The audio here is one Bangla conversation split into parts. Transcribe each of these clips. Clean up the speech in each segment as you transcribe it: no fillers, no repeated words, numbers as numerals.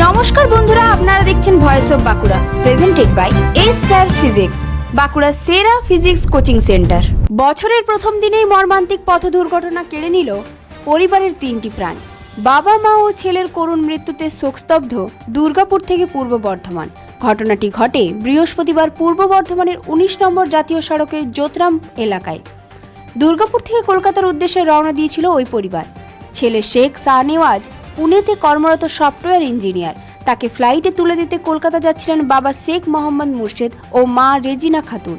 নমস্কার বন্ধুরা, আপনারা দেখছেন voice of Bankura, presented by S sir physics, Bankura সেরা ফিজিক্স কোচিং সেন্টার। বছরের প্রথম দিনেই মর্মান্তিক পথ দুর্ঘটনা কেড়ে নিল পরিবারের 3টি প্রাণ। বাবা মা ও ছেলের করুণ মৃত্যুতে শোকস্তব্ধ দুর্গাপুর থেকে পূর্ব বর্ধমান। ঘটনাটি ঘটে বৃহস্পতিবার পূর্ব বর্ধমানের 19 নম্বর জাতীয় সড়কের যোতরাম এলাকায়। দুর্গাপুর থেকে কলকাতার উদ্দেশ্যে রওনা দিয়েছিল ওই পরিবার। ছেলে শেখ শাহনেওয়াজ পুনেতে কর্মরত সফটওয়্যার ইঞ্জিনিয়ার। তাকে ফ্লাইটে তুলে দিতে কলকাতা যাচ্ছিলেন বাবা শেখ মোহাম্মদ মুর্শেদ ও মা রেজিনা খাতুন।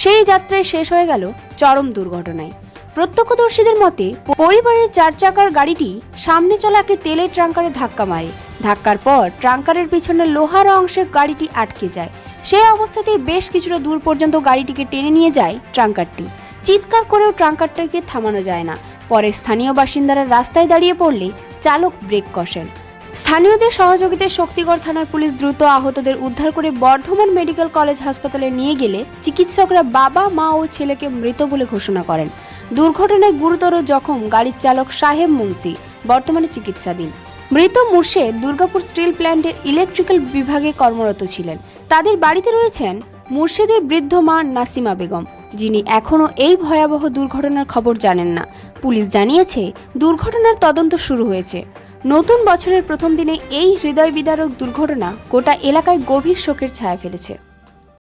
সেই যাত্রায় শেষ হয়ে গেল চরম দুর্ঘটনায়। প্রত্যক্ষদর্শীদের মতে পরিবারের 4 চাকার গাড়িটি সামনে চলা একটি তেলের ট্রাঙ্কারে ধাক্কা মারে। ধাক্কার পর ট্রাঙ্কারের পিছনে লোহার অংশে গাড়িটি আটকে যায়। সেই অবস্থাতেই বেশ কিছুটা দূর পর্যন্ত গাড়িটিকে টেনে নিয়ে যায় ট্রাঙ্কারটি। চিৎকার করেও ট্রাঙ্কারটিকে থামানো যায় না। পরে স্থানীয় বাসিন্দারা রাস্তায় দাঁড়িয়ে পড়লে চালক ব্রেক কষেন। স্থানীয়দের সহযোগিতায় শক্তিগড় থানার পুলিশ দ্রুত আহতদের উদ্ধার করে বর্ধমান মেডিকেল কলেজ হাসপাতালে নিয়ে গেলে চিকিৎসকরা বাবা মা ও ছেলেকে মৃত বলে ঘোষণা করেন। দুর্ঘটনায় গুরুতর জখম গাড়ির চালক সাহেব মুন্সি, বর্তমানে চিকিৎসাধীন। মৃত মুর্শেদ দুর্গাপুর স্টিল প্ল্যান্টের ইলেকট্রিক্যাল বিভাগে কর্মরত ছিলেন। তাদের বাড়িতে রয়েছেন মুর্শেদের বৃদ্ধ মা নাসিমা বেগম, যিনি এখনও এই ভয়াবহ দুর্ঘটনার খবর জানেন না। পুলিশ জানিয়েছে দুর্ঘটনার তদন্ত শুরু হয়েছে। নতুন বছরের প্রথম দিনে এই হৃদয় বিদারক দুর্ঘটনা গোটা এলাকায় গভীর শোকের ছায়া ফেলেছে।